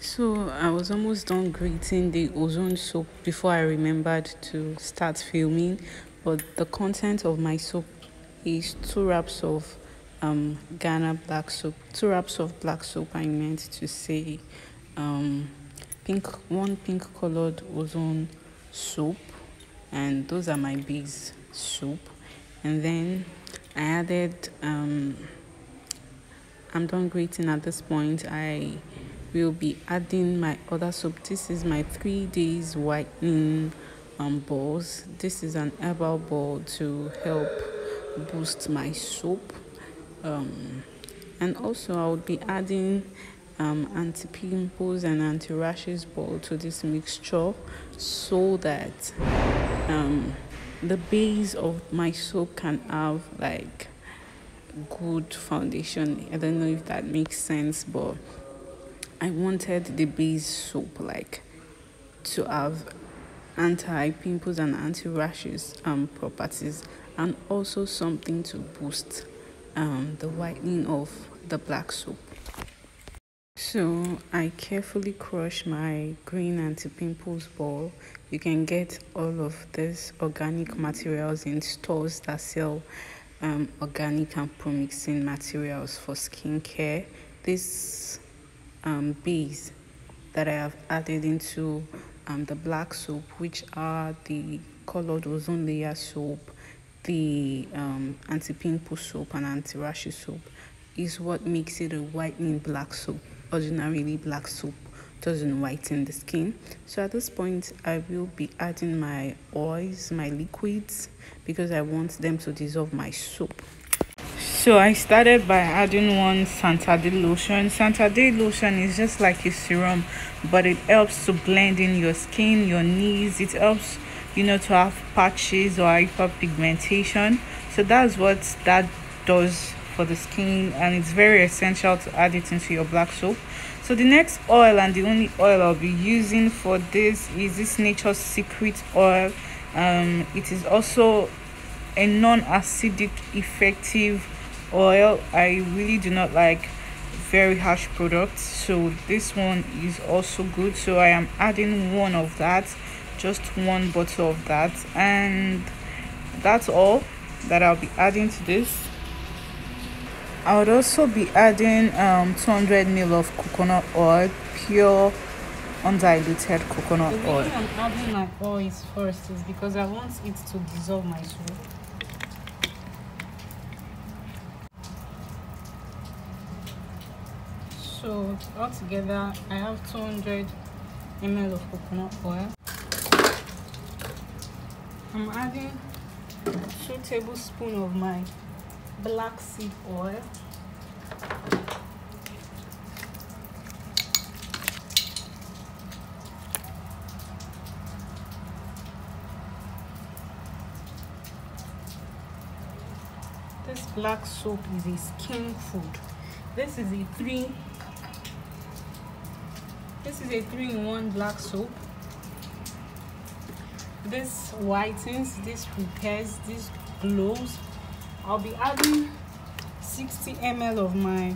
So I was almost done grating the ozone soap before I remembered to start filming, but the content of my soap is 2 wraps of Ghana black soap. 2 wraps of black soap, I meant to say. um one pink colored ozone soap, and those are my base soap. And then I added I'm done grating at this point. I will be adding my other soap. This is my 3 days whitening balls. This is an herbal ball to help boost my soap. And also I would be adding anti-pimples and anti-rashes ball to this mixture, so that the base of my soap can have like good foundation. I don't know if that makes sense, but I wanted the base soap like to have anti-pimples and anti-rashes properties, and also something to boost the whitening of the black soap. So I carefully crush my green anti-pimples ball. You can get all of these organic materials in stores that sell organic and pro-mixing materials for skincare. This base that I have added into the black soap, which are the colored ozone layer soap, the anti-pimple soap, and anti-rashes soap, is what makes it a whitening black soap. Ordinarily, black soap doesn't whiten the skin. So at this point, I will be adding my oils, my liquids, because I want them to dissolve my soap. So I started by adding one Santa lotion. Santa lotion is just like a serum, but it helps to blend in your skin, your knees. It helps, to have patches or hyperpigmentation. So that's what that does for the skin, and it's very essential to add it into your black soap. So the next oil, and the only oil I'll be using for this, is this Nature's Secret oil. It is also a non-acidic effective oil. I really do not like very harsh products, so this one is also good. So I am adding one of that, just one bottle of that, and that's all that I'll be adding to this. I would also be adding 200 ml of coconut oil, pure undiluted coconut oil. The reason I'm adding my oils first is because I want it to dissolve my soap. So altogether I have 200 ml of coconut oil. I'm adding 2 tablespoons of my black seed oil. This black soap is a skin food. This is a 3-in-1 black soap. This whitens, this repairs, this glows. I'll be adding 60 ml of my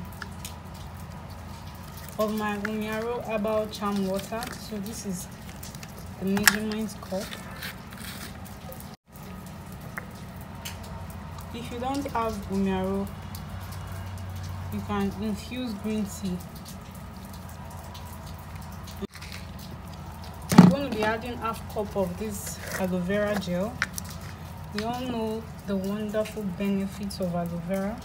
Umiaro herbal charm water. So this is the measurement cup. If you don't have Umiaro, you can infuse green tea. I'm going to be adding ½ cup of this aloe vera gel. We all know the wonderful benefits of aloe vera.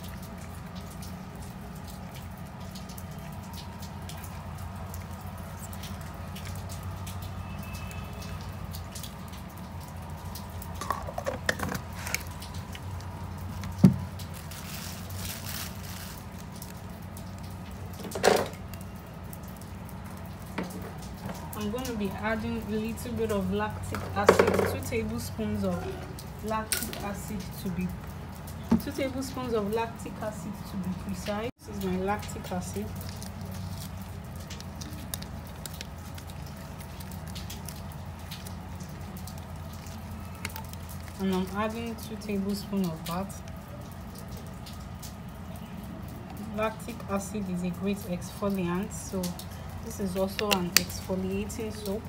I'm going to be adding a little bit of lactic acid, 2 tablespoons of lactic acid to be 2 tablespoons of lactic acid to be precise. This is my lactic acid. And I'm adding 2 tablespoons of that. Lactic acid is a great exfoliant, so This is also an exfoliating soap.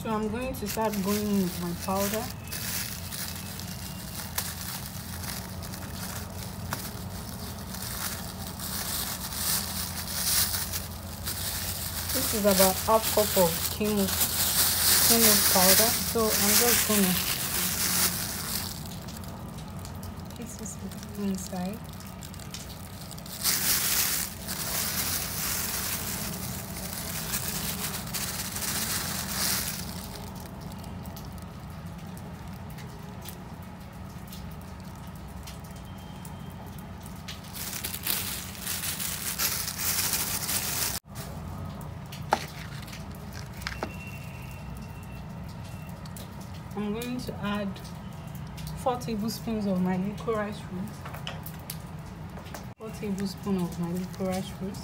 So I'm going to start going in with my powder. This is about half cup of chemo powder. So I'm just gonna put this inside. I'm going to add 4 tablespoons of my licorice root. 4 tablespoons of my licorice root.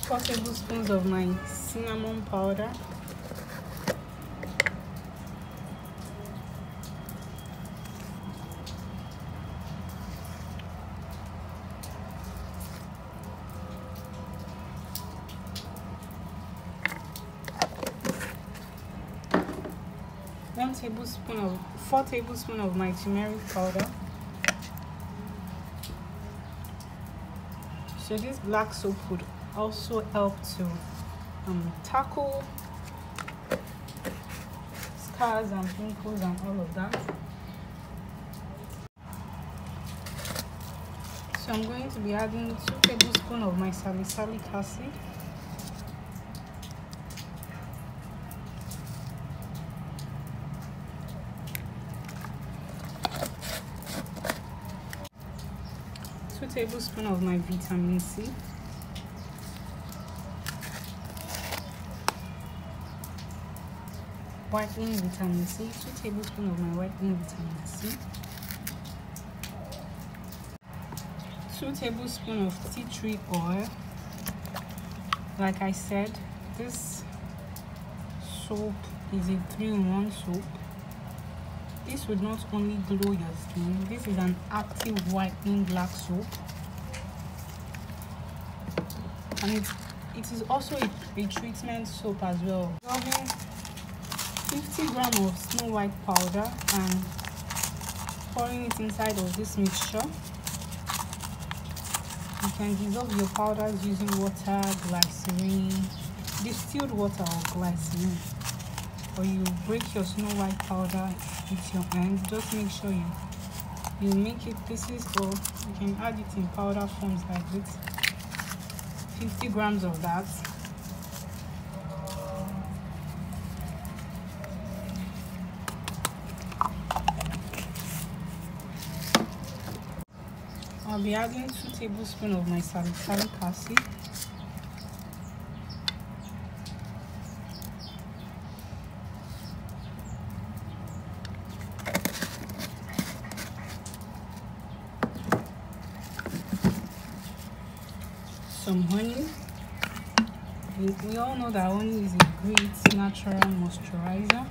Four tablespoons of my cinnamon powder. Four tablespoons of my turmeric powder. So this black soap would also help to tackle scars and pimples and all of that. So I'm going to be adding 2 tablespoons of my salicylic acid. Two tablespoons of my vitamin C. Whitening vitamin C, 2 tablespoons of my whitening vitamin C. 2 tablespoons of tea tree oil. Like I said, this soap is a 3-in-1 soap. This would not only glow your skin, this is an active whitening black soap. And it is also a treatment soap as well. 50 grams of snow white powder and pouring it inside of this mixture. You can dissolve your powders using water, glycerin, distilled water or glycerin, or you break your snow white powder with your hand. Just make sure you make it pieces, or you can add it in powder forms like this. 50 grams of that. I'll be adding 2 tablespoons of my salicylic acid. Some honey. We all know that honey is a great natural moisturizer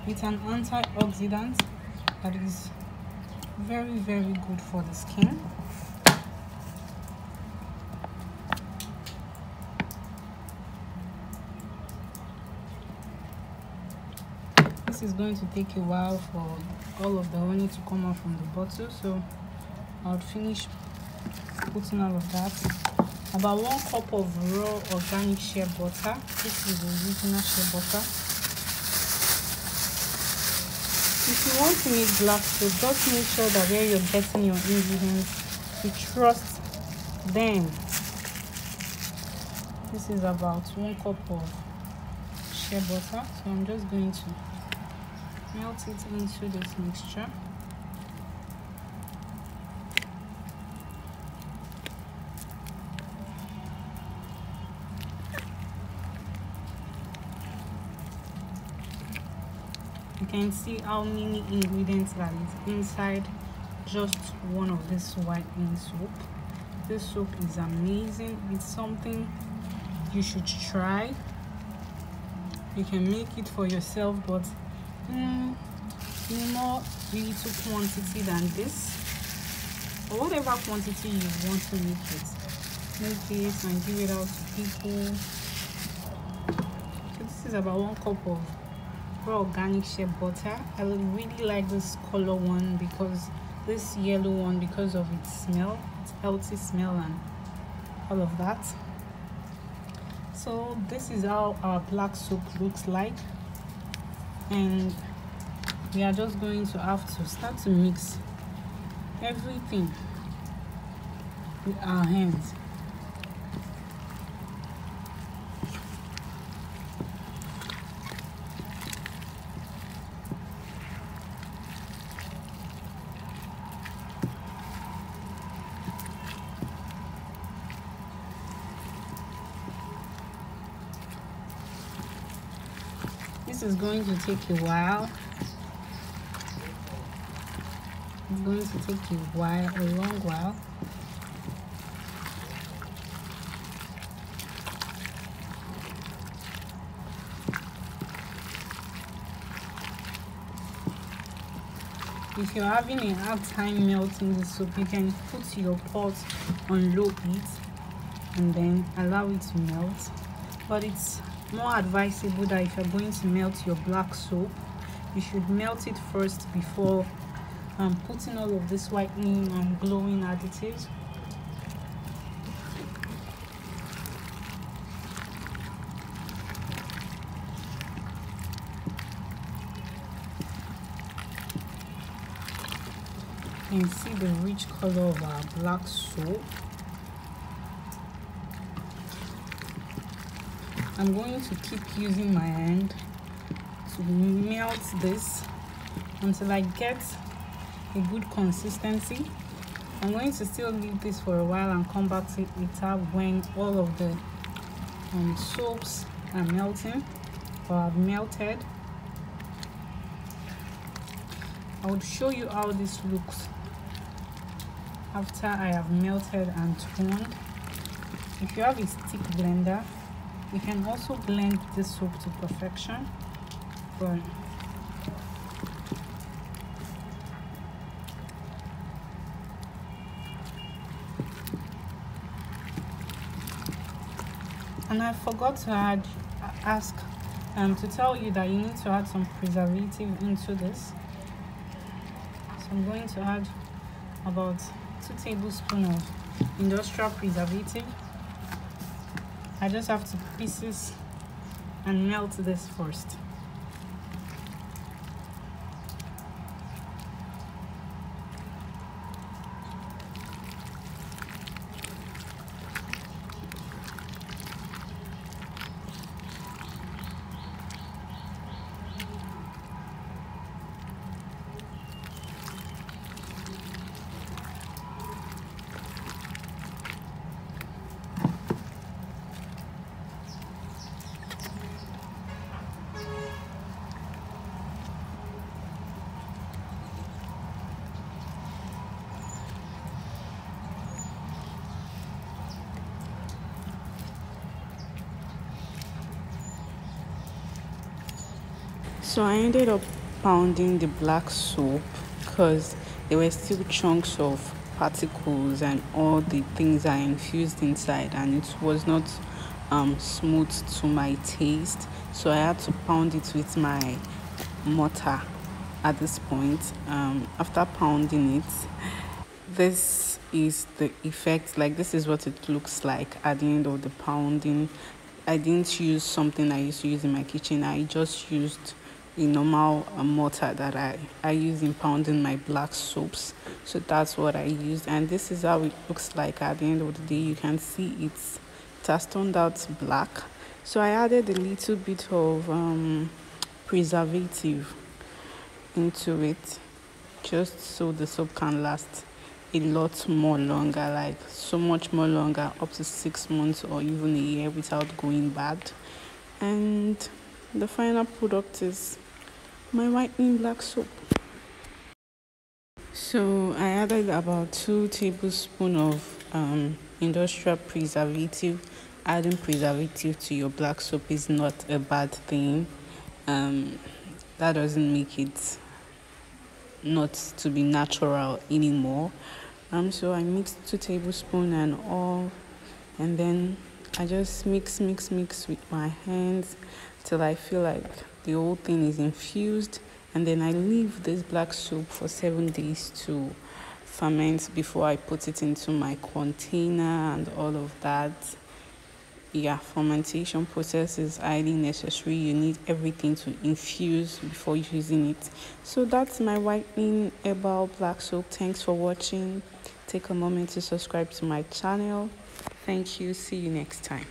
with an antioxidant that is very, very good for the skin. This is going to take a while for all of the honey to come out from the bottle, so I'll finish putting all of that. About 1 cup of raw organic shea butter. This is the original shea butter. If you want to make black soap, just make sure that where you're getting your ingredients, you trust them. This is about 1 cup of shea butter, so I'm just going to melt it into this mixture. can see how many ingredients that is inside just one of this whitening soap. This soap is amazing. It's something you should try. You can make it for yourself, but in more little quantity than this, or whatever quantity you want to make it and give it out to people. So this is about 1 cup of raw organic shea butter. I really like this color one, because this yellow one, because of its smell, its healthy smell and all of that. So this is how our black soap looks like, and we are just going to have to start to mix everything with our hands. This is going to take a while. It's going to take a long while. If you're having a hard time melting the soap, you can put your pot on low heat and then allow it to melt. But it's more advisable that if you're going to melt your black soap, you should melt it first before putting all of this whitening and glowing additives. You can see the rich color of our black soap. I'm going to keep using my hand to melt this until I get a good consistency. I'm going to still leave this for a while and come back to it later when all of the soaps are melting or have melted. I would show you how this looks after I have melted and toned. If you have a stick blender, you can also blend this soap to perfection, but and I forgot to ask to tell you that you need to add some preservative into this. So I'm going to add about 2 tablespoons of industrial preservative. I just have to pieces and melt this first. So I ended up pounding the black soap because there were still chunks of particles and all the things I infused inside, and it was not smooth to my taste, so I had to pound it with my mortar at this point. After pounding it, this is the effect. Like, this is what it looks like at the end of the pounding. I didn't use something I used to use in my kitchen. I just used a normal mortar that I use in pounding my black soaps. So that's what I used, and this is how it looks like at the end of the day. You can see it has turned out black. So I added a little bit of preservative into it, just so the soap can last a lot more longer, like so much more longer, up to 6 months or even a year without going bad. And the final product is my whitening black soap. So I added about 2 tablespoons of industrial preservative. Adding preservative to your black soap is not a bad thing. That doesn't make it not to be natural anymore. So I mixed 2 tablespoons and all, and then I just mix with my hands till I feel like the whole thing is infused, and then I leave this black soap for 7 days to ferment before I put it into my container and all of that. Yeah, fermentation process is highly necessary. You need everything to infuse before using it. So that's my whitening herbal black soap. Thanks for watching. Take a moment to subscribe to my channel. Thank you. See you next time.